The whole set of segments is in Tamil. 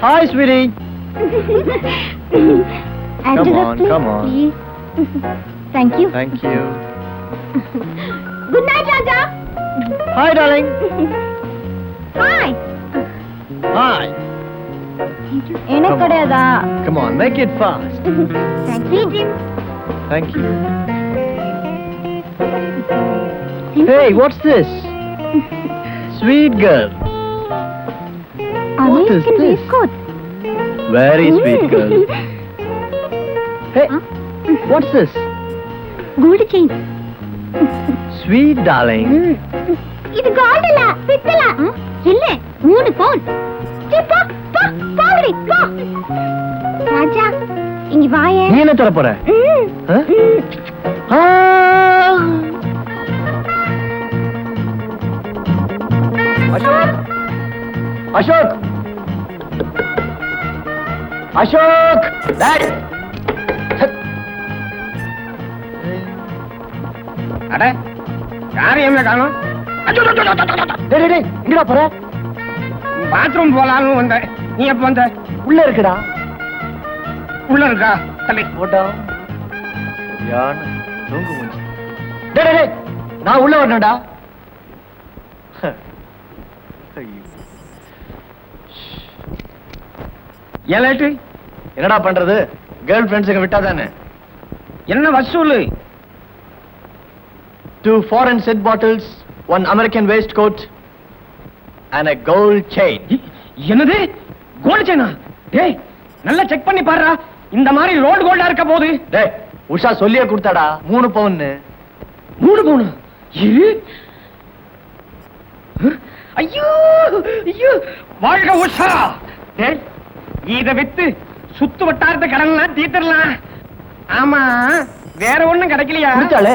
Hi, sweetie. Come on, come on. Thank you. Thank you. Good night, Raja. Hi, darling. Hi. Hi. எனக்கு கிடையாதா? Come on, make it fast. Thank you. Thank you. Hey, what's this? Sweet girl. What is this? Very sweet girl. Hey, what's this? Gold chain. Sweet darling. இது gold இல்ல, பித்தளை. இல்ல, 3 பவுன். போ, போ, போடி, போ. ராஜா, இங்க வாயே. நீ என்ன தர போற? அசோக், அசோக், அசோக், டேய். அட யாரையும் எங்க காணோம்? டேய் டேய் எங்கடா போற? பாத்ரூம் போலான்னு வந்தேன். நீ எப்ப வந்த? உள்ள இருக்குடா. உள்ள இருக்கா? தள்ளி போட்டா சரியான தூங்கு மூஞ்சி. டேய் டேய் டேய் நான் உள்ள வரணும்டா. ஏலேட்டு என்னடா பண்றது? கேர்ள் ஃப்ரெண்ட்ஸுக்கு விட்டா தானே. என்ன வசூலு? 2 foreign set bottles, 1 American waistcoat and a gold chain. என்னது? கோல்ட் செயினா? டேய் நல்லா செக் பண்ணி பாருடா. இந்த மாதிரி ரோல்ட் கோல்டா இருக்க போகுது. டேய் உஷா சொல்லியே கொடுத்தாடா 3 பவுன். 3 பவுன்? ஐயோ ஐயோ வாழ்க உஷா. டேய் இத வித்து சுத்து வட்டாரத்து கடன்லாம் தீர்த்தறலாம். ஆமா வேற ஒண்ணும் கிடைக்கலையா? கொடுத்தாளே,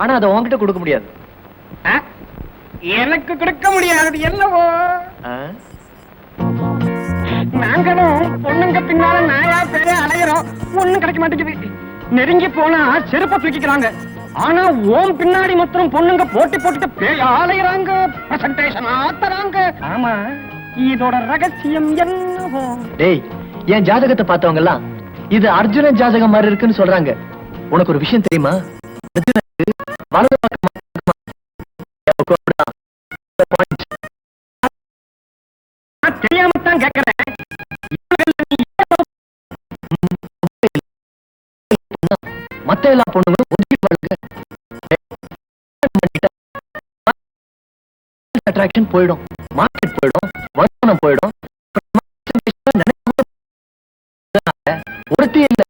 ஆனா அதை உன்கிட்ட கொடுக்க முடியாது. எனக்கு கொடுக்க முடியாது என்னவோ. நாங்களும் பொண்ணுங்க பின்னால நாயா பேரே அலையிறோம், ஒண்ணும் கிடைக்க மாட்டேங்குது. நெருங்கி போனா செருப்ப தூக்கிக்கிறாங்க, ஆனா ஓம் பின்னாடி மாத்திரம் பொண்ணுங்க போட்டி போட்டுட்டு பேயா அலையிறாங்க, பிரசன்டேஷன் ஆத்தறாங்க. ஆமா இதோட ரகசியம் என்னவோ? டேய் என் ஜாதகத்தை பார்த்தவங்க எல்லாம் இது அர்ஜுனன் ஜாதகம் மாதிரி இருக்குன்னு சொல்றாங்க. உனக்கு ஒரு விஷயம் தெரியுமா? வலது பக்கம் தெரியாமத்தான் கேட்கிறேன். மத்த எல்லா பொண்ணுங்களும் அட்ராக்ஷன் போயிடும், மார்க்கெட் போயிடும், வருமானம் போயிடும். ஒருத்தி இல்ல,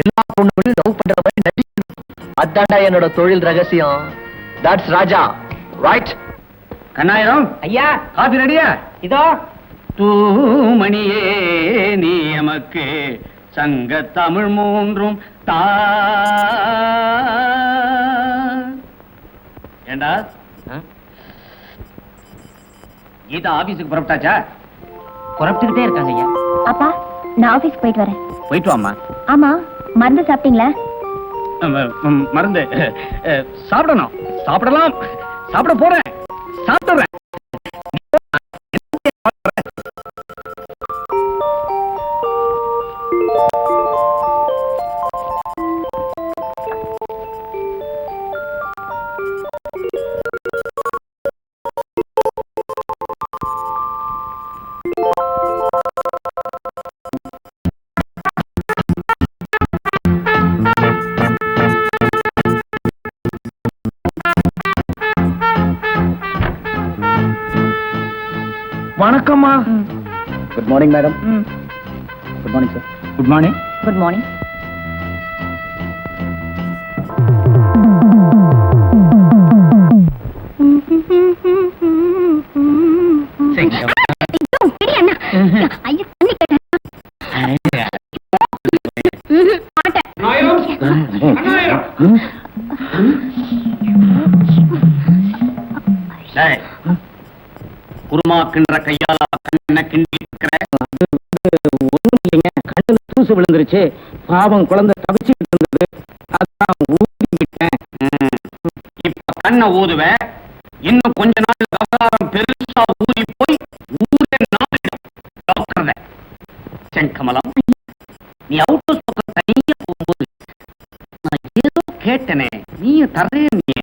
எல்லா பொண்ணுகளையும் லவ் பண்ற மாதிரி நடிக்கணும். அதான்டா என்னோட தொழில் ரகசியம். That's Raja, right? கண்ணாயிரம் ஐயா, காபி ரெடியா? இதோ. தூமணியே நீ எமக்கு சங்க தமிழ் மூன்றும் தா. ஏண்டா கீதா ஆபீஸுக்கு புறப்பட்டாச்சா? புறப்பட்டுக்கிட்டே இருக்காங்க ஐயா. அப்பா நான் ஆபீஸ் போயிட்டு வரேன். போயிட்டு வாமா. ஆமா மருந்து சாப்பிட்டீங்களா? மருந்து சாப்பிடணும். சாப்பிடலாம், சாப்பிட போறேன், சாப்பிடுறேன். வணக்கம்மா. Good morning madam. Good morning sir. Good morning. Good morning. உருமாக்கின்ற கையால கண்ண கிண்டி இருக்கிற ஒண்ணும் இல்லைங்க. கண்ணுல தூசு விழுந்துருச்சு. பாவம் குழந்தை தவிச்சுக்கிட்டு இருந்தது, அதான் ஊதி விட்டேன். இப்ப கண்ணை ஊதுவேன். இன்னும் கொஞ்ச நாள் விவகாரம் பெருசா ஊதி போய் ஊரே நாடிடும். டாக்டர் செங்கமலம், நீ அவுட் ஹவுஸ் பக்கம் தனியா போகும்போது நான் ஏதோ கேட்டனே, நீ தரே நீ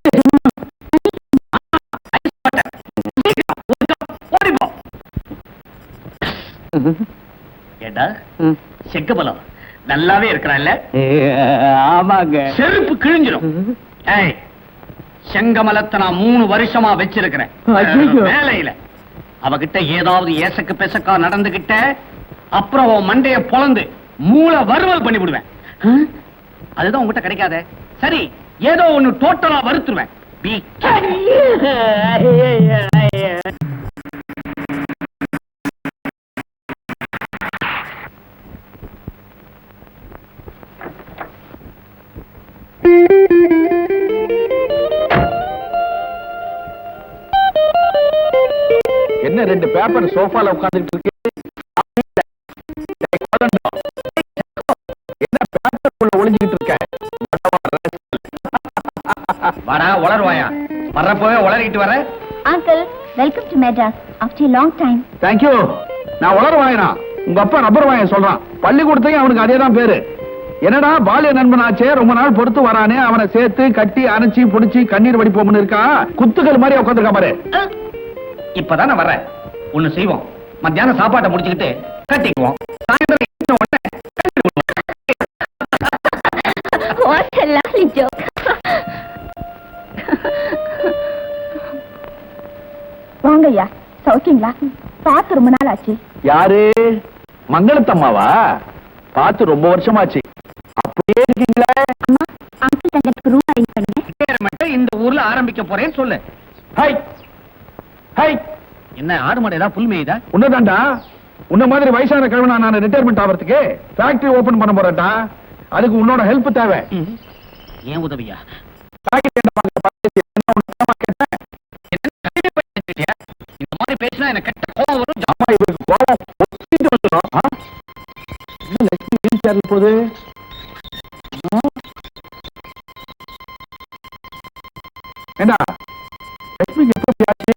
ஏடா செங்கமலம் நல்லாவே இருக்கிறான்ல? ஆமாங்க. செருப்பு கிழிஞ்சிடும். ஏய், செங்கமலத்தை நான் 3 வருஷமா வச்சிருக்கிறேன் வேலையில. அவகிட்ட ஏதாவது ஏசக்கு பெசக்கா நடந்துகிட்ட அப்புறம் உன் மண்டைய பொளந்து மூளை வறுவல் பண்ணி விடுவேன். அதுதான் உங்ககிட்ட கிடைக்காத. சரி, ஏதோ ஒண்ணு டோட்டலா வறுத்துருவேன். என்ன 2 பேப்பர் சோஃபால உட்கார்ந்துட்டு இருக்கு? என்ன பேப்பருக்குள்ள ஒளிஞ்சிட்டு இருக்க? வரா உளருவாயா? வர்றப்பவே உளறிட்டு வர. Uncle, welcome to Madras after long time. Thank you. நான் உளர் வாயனா, உங்க அப்பா ரப்பர் வாயன் சொல்றான். பள்ளிக்கூடத்தையும் அவனுக்கு அதேதான் பேரு. என்னடா பாலிய நண்பனாச்சே, ரொம்ப நாள் பொறுத்து வரானே, அவனை சேர்த்து கட்டி அணைச்சி புடிச்சு கண்ணீர் வடிப்போம்னு இருக்கா. குத்துக்கள் மாதிரி உட்காந்துருக்கா பாரு. இப்பதானே வர்றேன். ஒண்ணு செய்வோம், மத்தியானம் சாப்பாட்டை முடிச்சுக்கிட்டு கட்டிக்குவோம். சாயந்தரம் What a lovely joke. வாங்கய்யா, சௌக்கியங்களா? பார்த்து ரொம்ப நாள் ஆச்சு. யாரு? மங்களத்தம்மாவா? பார்த்து ரொம்ப வருஷமாச்சு. அப்படியே இருக்கீங்களா? அம்மா, அங்கிள் தங்கத்துக்கு ரூம் அரேஞ்ச் பண்ணுங்க. மட்டும் இந்த ஊர்ல ஆரம்பிக்க போறேன்னு சொல்லு. High high. என்ன ஆடு மாடு ஏதாவது புல் மேயுதா? உன்னதாண்டா, உன்ன மாதிரி வயசான கிழவனா நான் ரிட்டையர்மெண்ட் ஆகிறதுக்கு ஃபேக்டரி ஓபன் பண்ண போறேன்டா. அதுக்கு உன்னோட ஹெல்ப் தேவை. ஏன் உதவியா? இந்த மாதிரி பேசினா எனக்கு கெட்ட கோபம் வரும். அம்மா, இவருக்கு கோபம் ஒத்திட்டு வந்துடும். என்ன லட்சுமி வீல் சேர்ல போகுது? ஏண்டா, லட்சுமிக்கு எப்படி ஆச்சு?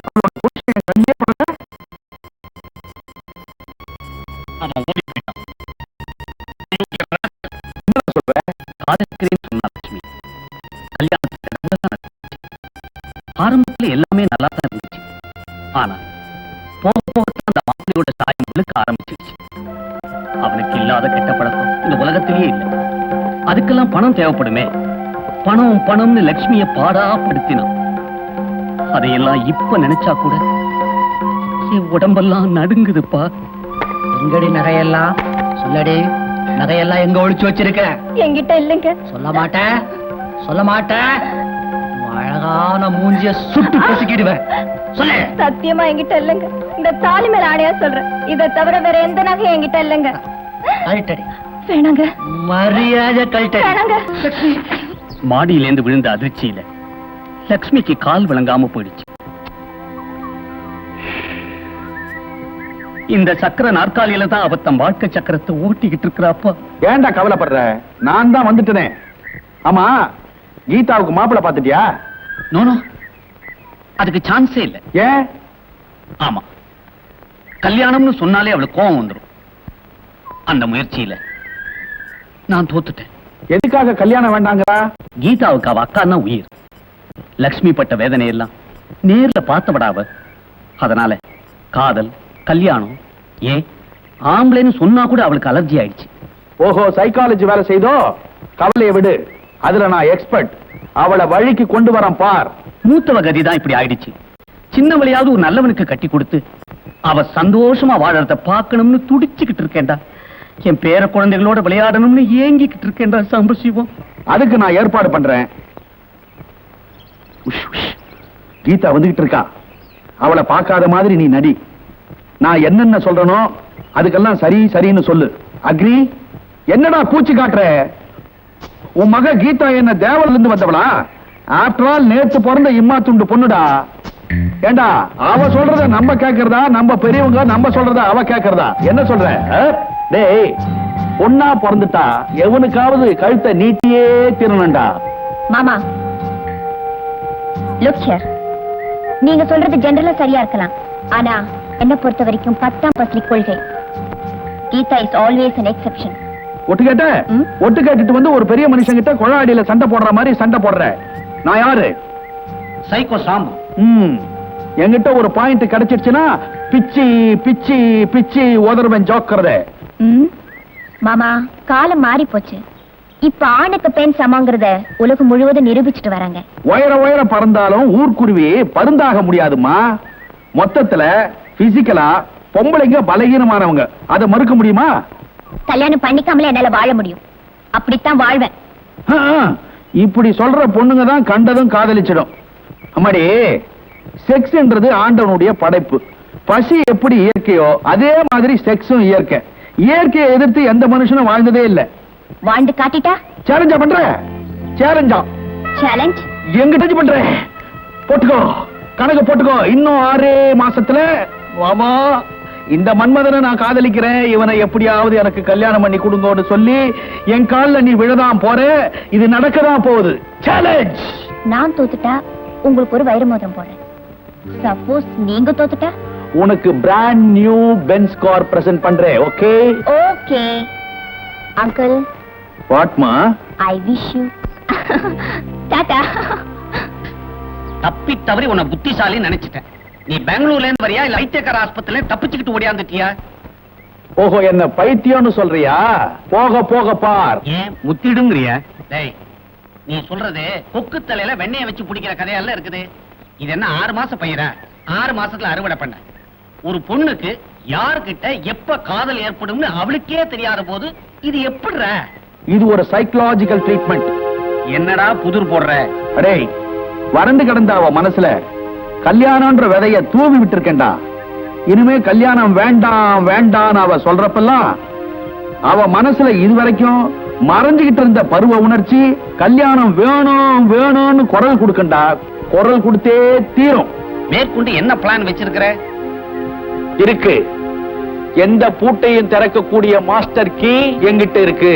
அவளோட புருஷன் கண்ணியே படல. அவன் ஓடி போயிட்டான். என்ன சொல்ற? காதலிக்கிறேன்னு சொன்னா லட்சுமி. கல்யாணத்துக்கு நல்லதா நடந்துச்சு. ஆரம்பத்துல எல்லாமே நல்லா தான் இருந்துச்சு. ஆனா போக போகத்தான் அந்த மாப்பிள்ளையோட சாயம் முழுக்க ஆரம்பிச்சிருச்சு. அவனுக்கு இல்லாத கெட்ட பழக்கம் இந்த உலகத்திலேயே இல்லை. அதுக்கெல்லாம் பணம் தேவைப்படுமே. பணம் பணம்னு லட்சுமிய பாடா படுத்தினான். அதையெல்லாம் இப்ப நினைச்சா கூட என் உடம்பெல்லாம் நடுங்குதுப்பா. எங்கடி நகையெல்லாம்? சொல்லடி, நகையெல்லாம் எங்க ஒளிச்சு வச்சிருக்க? என்கிட்ட இல்லைங்க. சொல்ல மாட்டேன், சொல்ல மாட்டேன். அழகான மூஞ்சிய சுட்டு பொசுக்கிடுவேன். சொல்லு. சத்தியமா என்கிட்ட இல்லைங்க. இந்த தாலி மேல ஆணையா சொல்றேன். இதை தவிர வேற எந்த நகையும் என்கிட்ட இல்லைங்க. கழட்டடி. வேணாங்க. மரியாதை கழட்டடி. வேணாங்க. மாடியிலேந்து விழுந்த அதிர்ச்சியில லட்சுமிக்கு கால் விளங்காம போயிடுச்சு. இந்த சக்கர நாற்காலியில தான் அவ தன் வாழ்க்கை சக்கரத்தை ஓட்டிக்கிட்டு இருக்கிறாப்பா. ஏன்டா கவலைப்படுற? நான் தான் வந்துட்டனே. ஆமா, கீதாவுக்கு மாப்பிள்ளை பாத்துட்டியா? நோனோ, அதுக்கு சான்ஸே இல்ல. ஏன்? ஆமா, கல்யாணம்னு சொன்னாலே அவளுக்கு கோபம் வந்துடும். அந்த முயற்சியில நான் தோத்துட்டேன். எதுக்காக கல்யாணம் வேண்டாங்கிறா? கீதாவுக்கு அவ அக்கா தான் உயிர். லக்ஷ்மி பட்ட வேதனையெல்லாம் நேர்ல பார்த்தவடாவ. அதனால காதல், கல்யாணம், ஏன் ஆம்பளைன்னு சொன்னா கூட அவளுக்கு அலர்ஜி ஆயிடுச்சு. ஓஹோ, சைக்காலஜி வேலை செய்தோ? கவலையை விடு, அதுல நான் எக்ஸ்பர்ட். அவளை வழிக்கு கொண்டு வரேன் பார். மூத்தவ கதிதான் இப்படி ஆயிடுச்சு. சின்னவளையாவது ஒரு நல்லவனுக்கு கட்டி கொடுத்து அவ சந்தோஷமா வாழறத பார்க்கணும்னு துடிச்சுக்கிட்டு இருக்கேன்டா. என் பேர குழந்தைகளோட விளையாடணும்னு ஏங்கிக்கிட்டு இருக்கேன்டா சாம்பசிவம். அதுக்கு நான் ஏற்பாடு பண்றேன். உஷ், உஷ். கீதா வந்துகிட்டு இருக்கா. அவளை பார்க்காத மாதிரி நீ நடி. நான் என்னென்ன சொல்றனோ அதுக்கெல்லாம் சரி சரின்னு சொல்லு. அக்ரி? என்னடா பூச்சி காட்டுற? உன் மக கீதா என்ன தேவல இருந்து வந்தவளா? ஆஃப்டர் ஆல் நேத்து பிறந்த இம்மா துண்டு பொண்ணுடா. ஏண்டா, அவ சொல்றத நம்ம கேட்கறதா, நம்ம பெரியவங்க நம்ம சொல்றதா அவ கேட்கறதா? என்ன சொல்ற? டேய், பொண்ணா பிறந்துட்டா எவனுக்காவது கழுத்தை நீட்டியே திருநண்டா. மாமா, லுக் ஹியர். நீங்க சொல்றது ஜெனரலா சரியா இருக்கலாம். ஆனா என்ன பொறுத்த வரைக்கும் 10ஆம் பஸ்லி கொள்கை. Geetha is always an exception. ஒட்டு கேட்ட ம்? ஒட்டு கேட்டுட்டு வந்து ஒரு பெரிய மனுஷங்கிட்ட கொழாடியில சண்டை போடுற மாதிரி சண்டை போடுற. நான் யாரு? சைக்கோ சாம்பு. என்கிட்ட ஒரு பாயிண்ட் கிடைச்சிருச்சுன்னா பிச்சி பிச்சி பிச்சி உதறுவன் ஜோக்கறத. மாமா காலம் மாறி போச்சு. இப்ப ஆணுக்கு பெண் சமங்கிறத உலகம் முழுவதும் நிரூபிச்சுட்டு வராங்க. உயர உயர பறந்தாலும் ஊர்க்குருவி பருந்தாக முடியாதுமா. மொத்தத்துல பிசிக்கலா பொம்பளைங்க பலகீனமானவங்க. அதை மறுக்க முடியுமா? கல்யாணம் பண்ணிக்காமலே என்னால வாழ முடியும். அப்படித்தான் வாழ்வேன். இப்படி சொல்ற பொண்ணுங்க தான் கண்டதும் காதலிச்சிடும். அம்மாடி, செக்ஸ்ன்றது ஆண்டவனுடைய படைப்பு. பசி எப்படி இயற்கையோ அதே மாதிரி செக்ஸும் இயற்கை. இயற்கையை எதிர்த்து எந்த மனுஷனும் வாழ்ந்ததே இல்ல. வாழ்ந்து காட்டிட்டா சேலஞ்சா பண்ற? சேலஞ்சா? சேலஞ்ச் எங்க டச் பண்ற? போட்டுக்கோ, கணக்கு போட்டுக்கோ. இன்னும் 6 மாசத்துல மாமா இந்த மன்மதனை நான் காதலிக்கிறேன், இவனை எப்படியாவது எனக்கு கல்யாணம் பண்ணி கொடுங்கன்னு சொல்லி என் கால்ல நீ விழதான் போற. இது நடக்கதான் போகுது. சேலஞ்ச். நான் தோத்துட்டா உங்களுக்கு ஒரு வைர மோதிரம் போடுறேன். சப்போஸ் நீங்க தோத்துட்டா உனக்கு brand new Benz car present பண்றேன். ஓகே? Okay uncle. வாட்மா? I wish you. டாடா. தப்பி தவறி உன்னை புத்திசாலி நினைச்சிட்டேன். நீ பெங்களூர்ல இருந்து வரியா இல்ல ஐத்தியக்கார ஆஸ்பத்திரியில தப்பிச்சுக்கிட்டு ஓடியாந்துட்டியா? ஓஹோ, என்ன பைத்தியம்னு சொல்றியா? போக போக பார். ஏன் முத்திடுங்கறியா? டேய், நீ சொல்றது கொக்கு தலையில வெண்ணெய வச்சு பிடிக்கிற கதையெல்லாம் இருக்குது. இது என்ன 6 மாசம் பயிரா? 6 மாசத்துல அறுவடை பண்ண. ஒரு பொண்ணுக்கு யார்கிட்ட எப்ப காதல் ஏற்படும்னு அவளுக்கே தெரியாத போது இது எப்படிற? இது ஒரு சைக்கலாஜிக்கல் ட்ரீட்மெண்ட். என்னடா புதிர் போடுற? அடே, வறண்டு கிடந்த அவ மனசுல கல்யாணம்ன்ற விதைய தூவி விட்டுருக்கேன்டா. இனிமே கல்யாணம் வேண்டாம் வேண்டாம் அவ சொல்றப்பெல்லாம் அவ மனசுல இதுவரைக்கும் மறைஞ்சுகிட்டு இருந்த பருவ உணர்ச்சி கல்யாணம் வேணும் வேணும்னு குரல் கொடுக்கண்டா. குரல் கொடுத்தே தீரும். மேற்கொண்டு என்ன பிளான் வச்சிருக்கிற? இருக்கு. எந்த பூட்டையும் திறக்கக்கூடிய மாஸ்டர் கீ என்கிட்ட இருக்கு.